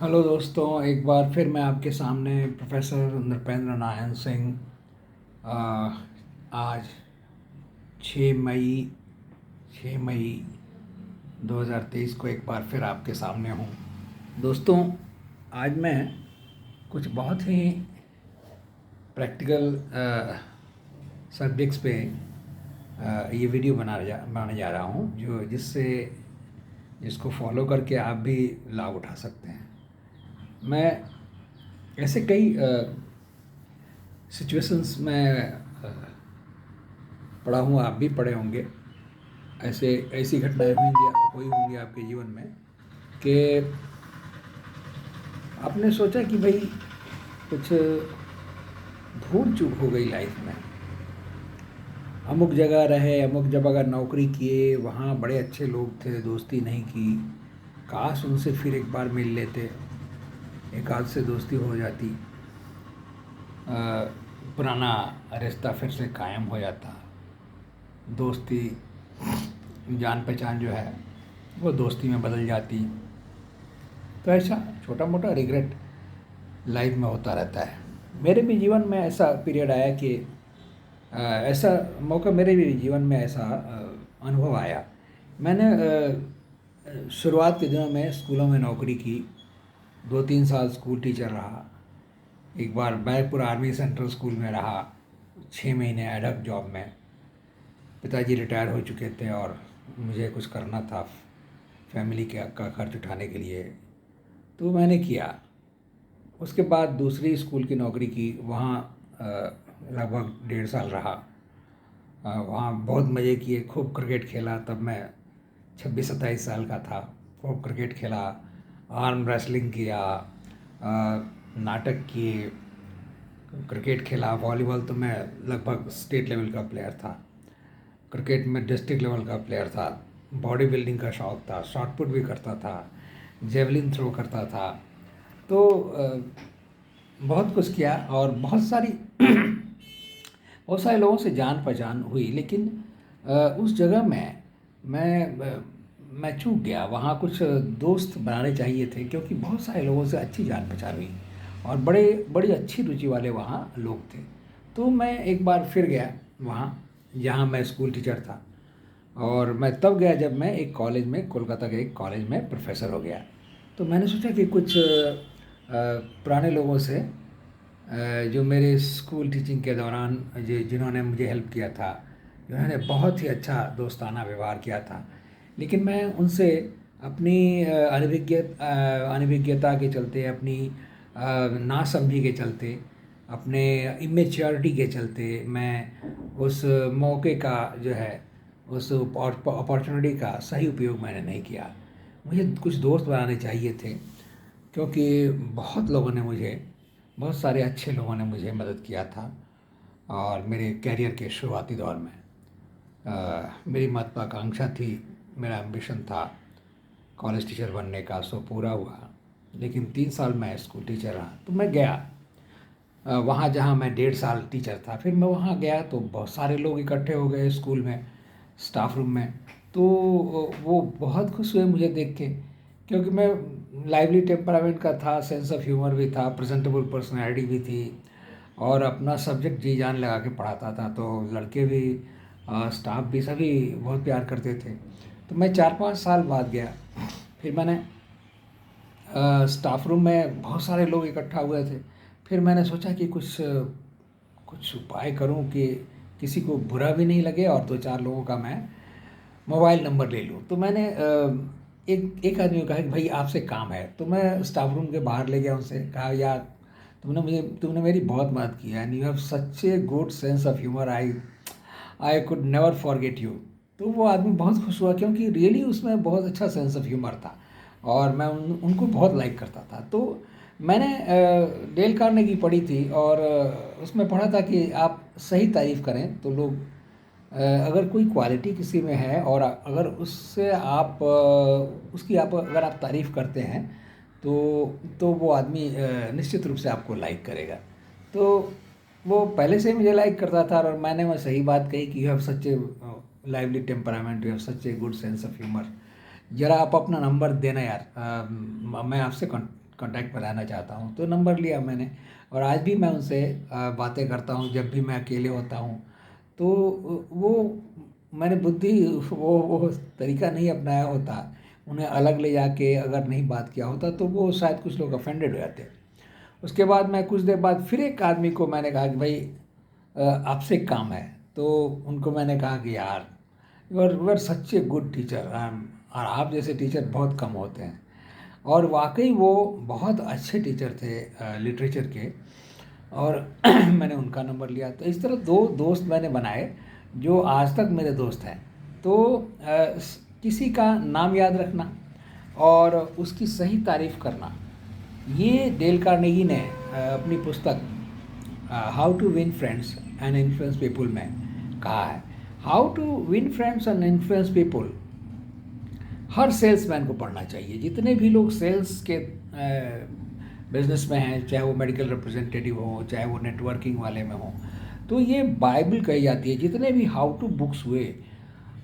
Hello दोस्तों, एक बार फिर मैं आपके सामने प्रोफेसर नृपेंद्र नारायण सिंह अ, आज 6 मई 6 मई 2023 को एक बार फिर आपके सामने हूँ। दोस्तों, आज मैं कुछ बहुत ही प्रैक्टिकल सब्जेक्ट्स पे ये वीडियो बनाने जा रहा हूँ जो जिसको फॉलो करके आप भी लाभ उठा सकते हैं। मैं ऐसे कई सिचुएशंस में पढ़ा हूँ, आप भी पढ़े होंगे। ऐसे ऐसी घटनाएं हुई होंगी आपके जीवन में कि आपने सोचा कि भाई कुछ भूल चूक हो गई लाइफ में। अमुक जगह रहे, अमुक जगह नौकरी किए, वहाँ बड़े अच्छे लोग थे, दोस्ती नहीं की। काश उनसे फिर एक बार मिल लेते, एक आध से दोस्ती हो जाती, पुराना रिश्ता फिर से कायम हो जाता, दोस्ती जान पहचान जो है वो दोस्ती में बदल जाती। तो ऐसा छोटा मोटा रिग्रेट लाइफ में होता रहता है। मेरे भी जीवन में ऐसा पीरियड आया कि ऐसा मौका मेरे भी जीवन में ऐसा अनुभव आया। मैंने शुरुआत के दिनों में स्कूलों में नौकरी की, 2-3 साल स्कूल टीचर रहा। एक बार बैरपुर आर्मी सेंट्रल स्कूल में रहा, 6 महीने एडहॉक जॉब में। पिताजी रिटायर हो चुके थे और मुझे कुछ करना था फैमिली का खर्च उठाने के लिए, तो मैंने किया। उसके बाद दूसरी स्कूल की नौकरी की, वहाँ लगभग 1.5 साल रहा। वहाँ बहुत मज़े किए, खूब क्रिकेट खेला। तब मैं 26-27 साल का था। खूब क्रिकेट खेला, आर्म रेसलिंग किया, नाटक किए, क्रिकेट खेला। वॉलीबॉल तो मैं लगभग स्टेट लेवल का प्लेयर था। क्रिकेट में डिस्ट्रिक्ट लेवल का प्लेयर था। बॉडी बिल्डिंग का शौक़ था, शॉट पुट भी करता था, जेवलिन थ्रो करता था। तो बहुत कुछ किया और बहुत सारे लोगों से जान पहचान हुई। लेकिन उस जगह में मैं चूक गया। वहाँ कुछ दोस्त बनाने चाहिए थे, क्योंकि बहुत सारे लोगों से अच्छी जान पहचान हुई और बड़ी अच्छी रुचि वाले वहाँ लोग थे। तो मैं एक बार फिर गया वहाँ जहाँ मैं स्कूल टीचर था। और मैं तब गया जब मैं एक कॉलेज में, कोलकाता के एक कॉलेज में प्रोफेसर हो गया। तो मैंने सोचा कि कुछ पुराने लोगों से, जो मेरे स्कूल टीचिंग के दौरान जिन्होंने मुझे हेल्प किया था, जिन्होंने बहुत ही अच्छा दोस्ताना व्यवहार किया था, लेकिन मैं उनसे अपनी अनभिज्ञता के चलते, अपनी नासमझी के चलते, अपने इमेच्योरिटी के चलते, मैं उस मौके का जो है, उस अपॉर्चुनिटी का सही उपयोग मैंने नहीं किया। मुझे कुछ दोस्त बनाने चाहिए थे, क्योंकि बहुत सारे अच्छे लोगों ने मुझे मदद किया था। और मेरे करियर के शुरुआती दौर में मेरी महत्वाकांक्षा थी, मेरा एम्बिशन था कॉलेज टीचर बनने का, सो पूरा हुआ। लेकिन 3 साल मैं स्कूल टीचर रहा। तो मैं गया वहाँ जहाँ मैं 1.5 साल टीचर था। फिर मैं वहाँ गया तो बहुत सारे लोग इकट्ठे हो गए स्कूल में, स्टाफ रूम में। तो वो बहुत खुश हुए मुझे देख के, क्योंकि मैं लाइवली टेम्परामेंट का था, सेंस ऑफ ह्यूमर भी था, प्रेजेंटेबल पर्सनैलिटी भी थी, और अपना सब्जेक्ट जी जान लगा के पढ़ाता था। तो लड़के भी, स्टाफ भी, सभी बहुत प्यार करते थे। तो मैं 4-5 साल बाद गया। फिर मैंने स्टाफ रूम में बहुत सारे लोग इकट्ठा हुए थे। फिर मैंने सोचा कि कुछ उपाय करूं कि किसी को बुरा भी नहीं लगे और 2-4 लोगों का मैं मोबाइल नंबर ले लूं। तो मैंने एक आदमी को कहा कि भाई आपसे काम है। तो मैं स्टाफ रूम के बाहर ले गया, उनसे कहा, यार तुमने मेरी बहुत मदद की है, and you have such a good sense of humour, I could never forget you. तो वो आदमी बहुत खुश हुआ, क्योंकि रियली उसमें बहुत अच्छा सेंस ऑफ ह्यूमर था और मैं उनको बहुत लाइक करता था। तो मैंने डेल कार्नेगी पढ़ी थी, और उसमें पढ़ा था कि आप सही तारीफ़ करें तो लोग, अगर कोई क्वालिटी किसी में है और अगर उससे आप उसकी आप अगर आप तारीफ़ करते हैं तो वो आदमी निश्चित रूप से आपको लाइक करेगा। तो वो पहले से ही मुझे लाइक करता था, और मैंने वो सही बात कही कि you have such A lively temperament, you have such a good sense of humour. ज़रा आप अपना नंबर देना यार, मैं आपसे कांटेक्ट में रहना चाहता हूँ। तो नंबर लिया मैंने और आज भी मैं उनसे बातें करता हूँ जब भी मैं अकेले होता हूँ। तो वो मैंने बुद्धि वो तरीका नहीं अपनाया होता, उन्हें अलग ले जाके अगर नहीं बात किया होता तो वो शायद कुछ लोग ऑफेंडेड हो जाते। उसके बाद मैं कुछ देर बाद फिर एक आदमी को मैंने कहा कि भाई आपसे एक काम है। तो उनको मैंने कहा कि यार you are such a good teacher, और आप जैसे टीचर बहुत कम होते हैं। और वाकई वो बहुत अच्छे टीचर थे लिटरेचर के। और मैंने उनका नंबर लिया। तो इस तरह दो दोस्त मैंने बनाए जो आज तक मेरे दोस्त हैं। तो किसी का नाम याद रखना और उसकी सही तारीफ करना, ये डेल कार्नेगी ने अपनी पुस्तक how to win friends and influence people में कहा है। How to win friends and influence people हर सेल्समैन को पढ़ना चाहिए। जितने भी लोग सेल्स के बिजनेस में हैं, चाहे वो मेडिकल रिप्रेजेंटेटिव हो, चाहे वो नेटवर्किंग वाले में हो, तो ये बाइबल कही जाती है। जितने भी हाउ टू बुक्स हुए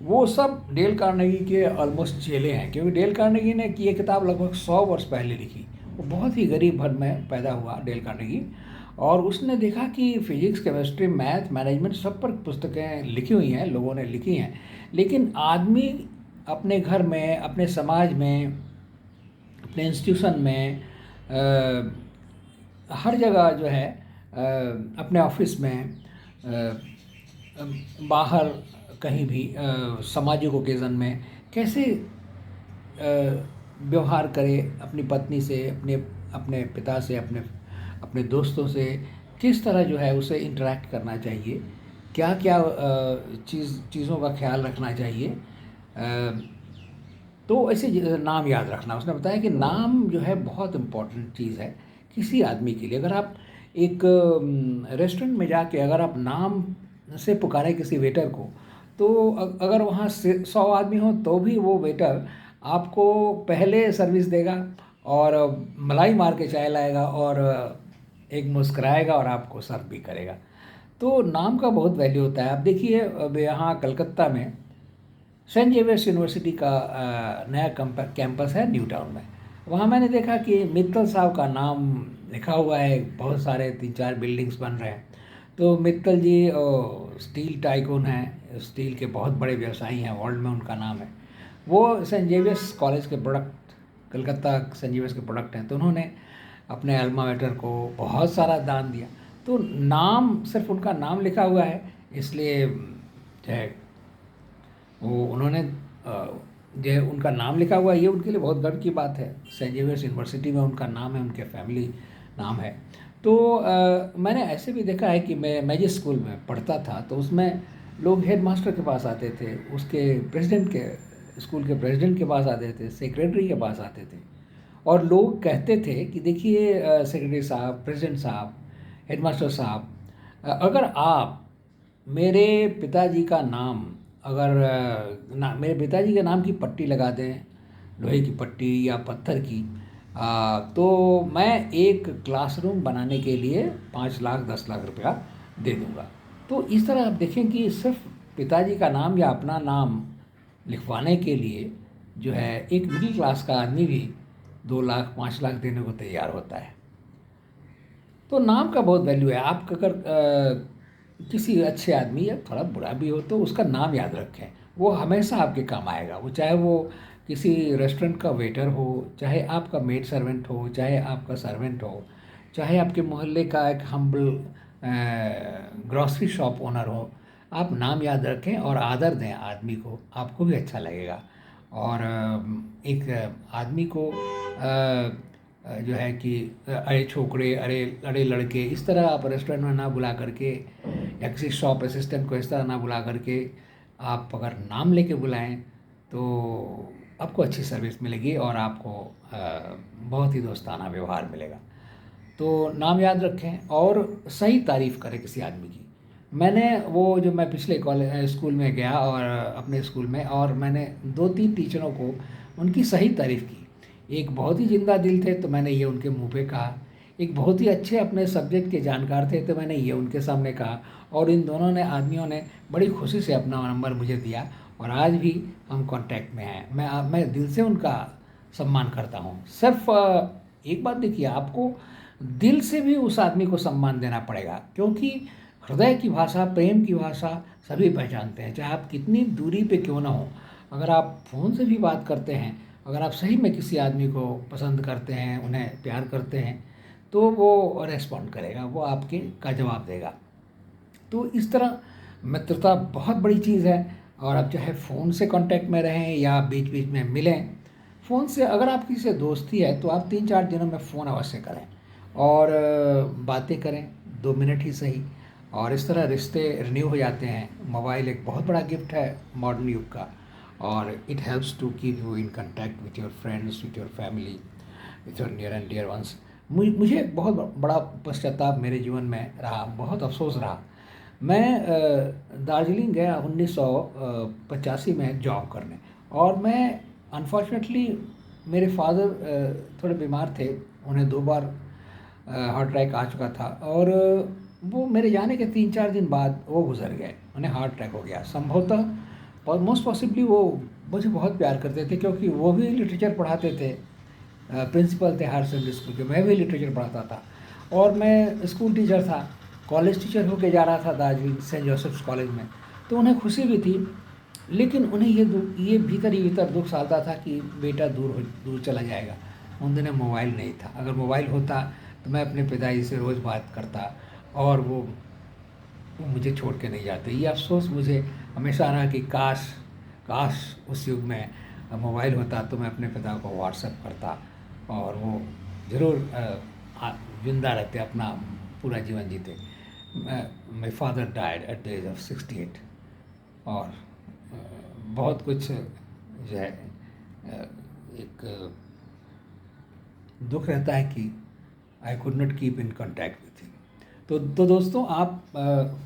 वो सब डेल कार्नेगी के ऑलमोस्ट चेले हैं, क्योंकि डेल कार्नेगी ने ये किताब लगभग 100 वर्ष पहले लिखी। वो बहुत ही गरीब घर में पैदा हुआ डेल कार्नेगी, और उसने देखा कि फिजिक्स, केमिस्ट्री, मैथ, मैनेजमेंट सब पर पुस्तकें लिखी हुई हैं, लोगों ने लिखी हैं, लेकिन आदमी अपने घर में, अपने समाज में, अपने इंस्टीट्यूशन में, हर जगह जो है, अपने ऑफिस में, बाहर कहीं भी, सामाजिक ओकेज़न में कैसे व्यवहार करे अपनी पत्नी से, अपने पिता से, अपने दोस्तों से, किस तरह जो है उसे इंटरेक्ट करना चाहिए, क्या क्या चीज़ों का ख्याल रखना चाहिए। तो ऐसे नाम याद रखना, उसने बताया कि नाम जो है बहुत इम्पोर्टेंट चीज़ है किसी आदमी के लिए। अगर आप एक रेस्टोरेंट में जाके अगर आप नाम से पुकारें किसी वेटर को, तो अगर वहाँ 100 आदमी हो तो भी वो वेटर आपको पहले सर्विस देगा और मलाई मार के चाय लाएगा और एक मुस्कुराएगा और आपको सर्व भी करेगा। तो नाम का बहुत वैल्यू होता है। आप देखिए, अब यहाँ कलकत्ता में सेंट जेवियर्स यूनिवर्सिटी का नया कैंपस है न्यू टाउन में। वहाँ मैंने देखा कि मित्तल साहब का नाम लिखा हुआ है, बहुत सारे 3-4 बिल्डिंग्स बन रहे हैं। तो मित्तल जी स्टील टाइकून हैं, स्टील के बहुत बड़े व्यवसायी हैं, वर्ल्ड में उनका नाम है। वो सेंट जेवियर्स कॉलेज के प्रोडक्ट, कलकत्ता सेंट जेवियर्स के प्रोडक्ट हैं। तो उन्होंने अपने अल्मा मैटर को बहुत सारा दान दिया। तो नाम, सिर्फ उनका नाम लिखा हुआ है, इसलिए जो है वो उन्होंने जो है उनका नाम लिखा हुआ है, ये उनके लिए बहुत गर्व की बात है। सेंट जेवियर्स यूनिवर्सिटी में उनका नाम है, उनके फैमिली नाम है। तो मैंने ऐसे भी देखा है कि मैं जिस स्कूल में पढ़ता था तो उसमें लोग हेड मास्टर के पास आते थे, उसके प्रेसिडेंट के, स्कूल के प्रेसिडेंट के पास आते थे, सेक्रेटरी के पास आते थे, और लोग कहते थे कि देखिए सेक्रेटरी साहब, प्रेसिडेंट साहब, हेड मास्टर साहब, अगर आप मेरे पिताजी का नाम, अगर मेरे पिताजी के नाम की पट्टी लगा दें, लोहे की पट्टी या पत्थर की, तो मैं एक क्लासरूम बनाने के लिए 5 लाख 10 लाख रुपया दे दूँगा। तो इस तरह आप देखें कि सिर्फ पिताजी का नाम या अपना नाम लिखवाने के लिए जो है एक मिडिल क्लास का आदमी भी 2 लाख 5 लाख देने को तैयार होता है। तो नाम का बहुत वैल्यू है। आप अगर किसी अच्छे आदमी या थोड़ा बुरा भी हो तो उसका नाम याद रखें, वो हमेशा आपके काम आएगा। वो चाहे वो किसी रेस्टोरेंट का वेटर हो, चाहे आपका मेड सर्वेंट हो, चाहे आपका सर्वेंट हो, चाहे आपके मोहल्ले का एक हम्बल ग्रॉसरी शॉप ओनर हो, आप नाम याद रखें और आदर दें आदमी को, आपको भी अच्छा लगेगा। और एक आदमी को जो है कि अरे छोकरे, अरे अरे लड़के, इस तरह आप रेस्टोरेंट में ना बुला करके, या किसी शॉप असिस्टेंट को इस तरह ना बुला करके, आप अगर नाम लेके बुलाएं तो आपको अच्छी सर्विस मिलेगी और आपको बहुत ही दोस्ताना व्यवहार मिलेगा। तो नाम याद रखें और सही तारीफ़ करें किसी आदमी की। मैं पिछले कॉलेज स्कूल में गया और अपने स्कूल में, और मैंने 2-3 टीचरों को उनकी सही तारीफ़ की। एक बहुत ही जिंदा दिल थे तो मैंने ये उनके मुंह पे कहा, एक बहुत ही अच्छे अपने सब्जेक्ट के जानकार थे तो मैंने ये उनके सामने कहा, और इन दोनों ने आदमियों ने बड़ी खुशी से अपना नंबर मुझे दिया और आज भी हम कांटेक्ट में हैं। मैं दिल से उनका सम्मान करता हूँ। सिर्फ एक बात देखिए, आपको दिल से भी उस आदमी को सम्मान देना पड़ेगा, क्योंकि हृदय की भाषा, प्रेम की भाषा सभी पहचानते हैं, चाहे आप कितनी दूरी पे क्यों ना हो। अगर आप फ़ोन से भी बात करते हैं, अगर आप सही में किसी आदमी को पसंद करते हैं, उन्हें प्यार करते हैं, तो वो रेस्पॉन्ड करेगा, वो आपके का जवाब देगा। तो इस तरह मित्रता बहुत बड़ी चीज़ है। और आप चाहे फ़ोन से कांटेक्ट में रहें या बीच बीच में मिलें, फ़ोन से अगर आपकी से दोस्ती है तो आप 3-4 दिनों में फ़ोन अवश्य करें और बातें करें, 2 मिनट ही सही। और इस तरह रिश्ते रिन्यू हो जाते हैं। मोबाइल एक बहुत बड़ा गिफ्ट है मॉडर्न युग का, और it helps to keep you in contact with your friends, with your family, with your near and dear ones. मुझे बहुत बड़ा पश्चाताप मेरे जीवन में रहा, बहुत अफसोस रहा। मैं दार्जिलिंग गया 1985 में जॉब करने, और मैं अनफॉर्चुनेटली, मेरे फादर थोड़े बीमार थे, उन्हें 2 बार हार्ट अटैक आ चुका था, और वो मेरे जाने के 3-4 दिन बाद वो गुजर गए, उन्हें हार्ट अटैक हो गया संभवतः। और मोस्ट पॉसिबली वो मुझे बहुत प्यार करते थे, क्योंकि वो भी लिटरेचर पढ़ाते थे, प्रिंसिपल थे हायर सेकेंडरी स्कूल के, मैं भी लिटरेचर पढ़ाता था, और मैं स्कूल टीचर था, कॉलेज टीचर होके जा रहा था दार्जिलिंग सेंट जोसेफ्स कॉलेज में। तो उन्हें खुशी भी थी, लेकिन उन्हें ये भीतर ही भीतर दुख सालता था कि बेटा दूर चला जाएगा। उन दिनों मोबाइल नहीं था, अगर मोबाइल होता तो मैं अपने पिताजी से रोज़ बात करता, और वो मुझे छोड़ के नहीं जाते। ये अफ़सोस मुझे हमेशा रहा कि काश काश उस युग में मोबाइल होता तो मैं अपने पिता को व्हाट्सएप करता, और वो ज़रूर ज़िंदा रहते, अपना पूरा जीवन जीते। My father died at the age of 68। और बहुत कुछ जो है एक दुख रहता है कि I could not keep in contact with him. तो दोस्तों, आप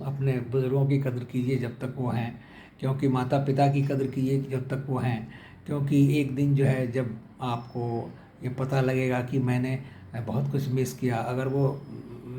अपने बुज़ुर्गों की कदर कीजिए जब तक वो हैं, क्योंकि माता पिता की कदर कीजिए जब तक वो हैं, क्योंकि एक दिन जो है जब आपको ये पता लगेगा कि मैंने बहुत कुछ मिस किया, अगर वो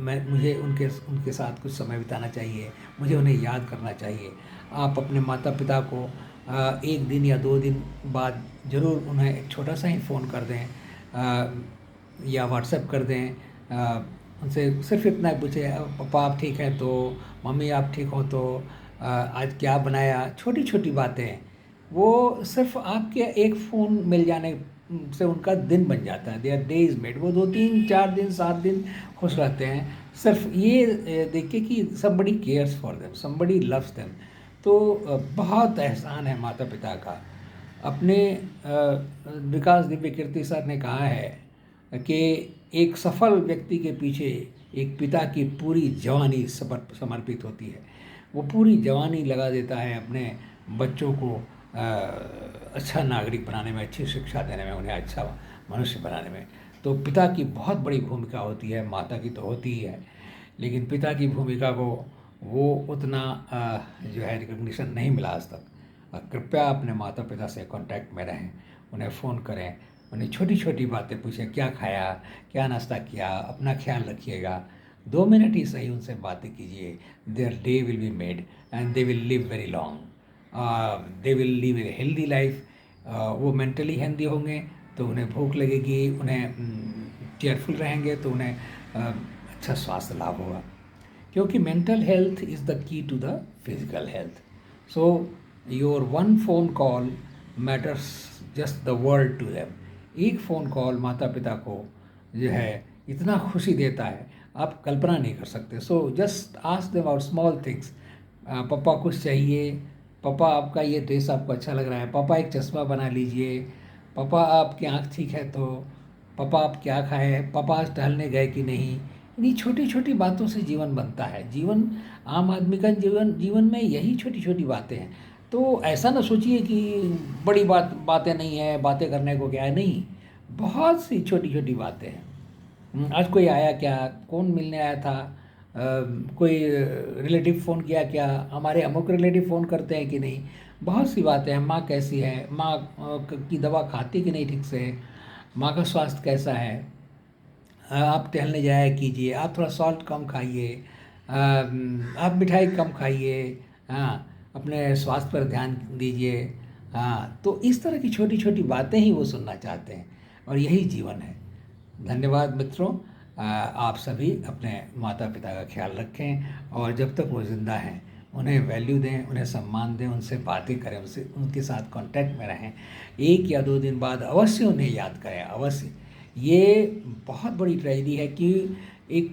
मुझे उनके साथ कुछ समय बिताना चाहिए, मुझे उन्हें याद करना चाहिए। आप अपने माता पिता को 1 दिन या 2 दिन बाद ज़रूर उन्हें एक छोटा सा ही फ़ोन कर दें, या व्हाट्सएप कर दें। उनसे सिर्फ इतना ही पूछें, पापा आप ठीक हैं तो, मम्मी आप ठीक हो तो, आज क्या बनाया। छोटी छोटी बातें, वो सिर्फ आपके एक फ़ोन मिल जाने से उनका दिन बन जाता है, देयर डे इज़ मेड। वो 2-3-4 दिन 7 दिन खुश रहते हैं, सिर्फ ये देख के कि somebody cares for them, somebody loves them. तो बहुत एहसान है माता पिता का। अपने विकास दिव्य कीर्ति सर ने कहा है कि एक सफल व्यक्ति के पीछे एक पिता की पूरी जवानी समर्पित होती है। वो पूरी जवानी लगा देता है अपने बच्चों को अच्छा नागरिक बनाने में, अच्छी शिक्षा देने में, उन्हें अच्छा मनुष्य बनाने में। तो पिता की बहुत बड़ी भूमिका होती है, माता की तो होती ही है, लेकिन पिता की भूमिका को वो उतना जो है रिकग्निशन नहीं मिला आज तक। कृपया अपने माता पिता से कांटेक्ट में रहें, उन्हें फ़ोन करें, उन्हें छोटी छोटी बातें पूछें, क्या खाया, क्या नाश्ता किया, अपना ख्याल रखिएगा। 2 मिनट ही सही उनसे बातें कीजिए, their day will be made and they will live very long, they will live a healthy life. वो मेंटली हेल्दी होंगे तो उन्हें भूख लगेगी, उन्हें केयरफुल रहेंगे तो उन्हें अच्छा स्वास्थ्य लाभ होगा, क्योंकि mental health is the key to the physical health. So your one phone call matters just the world to them. एक फ़ोन कॉल माता पिता को जो है इतना खुशी देता है, आप कल्पना नहीं कर सकते। So just ask them about small things. पापा कुछ चाहिए, पापा आपका ये ड्रेस आपको अच्छा लग रहा है, पापा एक चश्मा बना लीजिए, पापा आपकी आँख ठीक है तो, पापा आप क्या खाए, पापा आज टहलने गए कि नहीं। इन्हीं छोटी छोटी बातों से जीवन बनता है। जीवन, आम आदमी का जीवन में यही छोटी छोटी बातें हैं। तो ऐसा ना सोचिए कि बड़ी बातें नहीं हैं, बातें करने को क्या है, नहीं, बहुत सी छोटी छोटी बातें हैं। आज कोई आया क्या, कौन मिलने आया था, कोई रिलेटिव फ़ोन किया क्या, हमारे अमुक रिलेटिव फ़ोन करते हैं कि नहीं। बहुत सी बातें हैं। माँ कैसी है, माँ की दवा खाती कि नहीं ठीक से, माँ का स्वास्थ्य कैसा है, आप टहलने जाया कीजिए, आप थोड़ा सॉल्ट कम खाइए, आप मिठाई कम खाइए, हाँ, अपने स्वास्थ्य पर ध्यान दीजिए। हाँ, तो इस तरह की छोटी छोटी बातें ही वो सुनना चाहते हैं, और यही जीवन है। धन्यवाद मित्रों। आप सभी अपने माता पिता का ख्याल रखें और जब तक वो ज़िंदा हैं उन्हें वैल्यू दें, उन्हें सम्मान दें, उनसे बातें करें, उनसे उनके साथ कांटेक्ट में रहें। 1 या 2 दिन बाद अवश्य उन्हें याद करें, अवश्य। ये बहुत बड़ी ट्रेजेडी है कि एक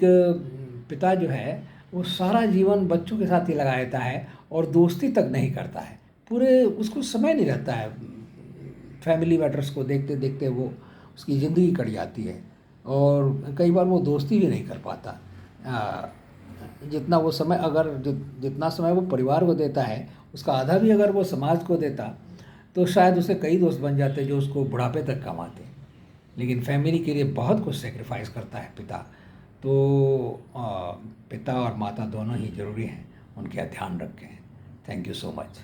पिता जो है वो सारा जीवन बच्चों के साथ ही लगा रहता है और दोस्ती तक नहीं करता है। पूरे उसको समय नहीं रहता है, फैमिली मैटर्स को देखते देखते वो उसकी ज़िंदगी कट जाती है और कई बार वो दोस्ती भी नहीं कर पाता। जितना वो समय अगर जितना समय वो परिवार को देता है उसका आधा भी अगर वो समाज को देता तो शायद उसे कई दोस्त बन जाते जो उसको बुढ़ापे तक कमाते। लेकिन फैमिली के लिए बहुत कुछ सेक्रीफाइस करता है पिता। तो पिता और माता दोनों ही ज़रूरी हैं, उनका ध्यान रखें। Thank you so much.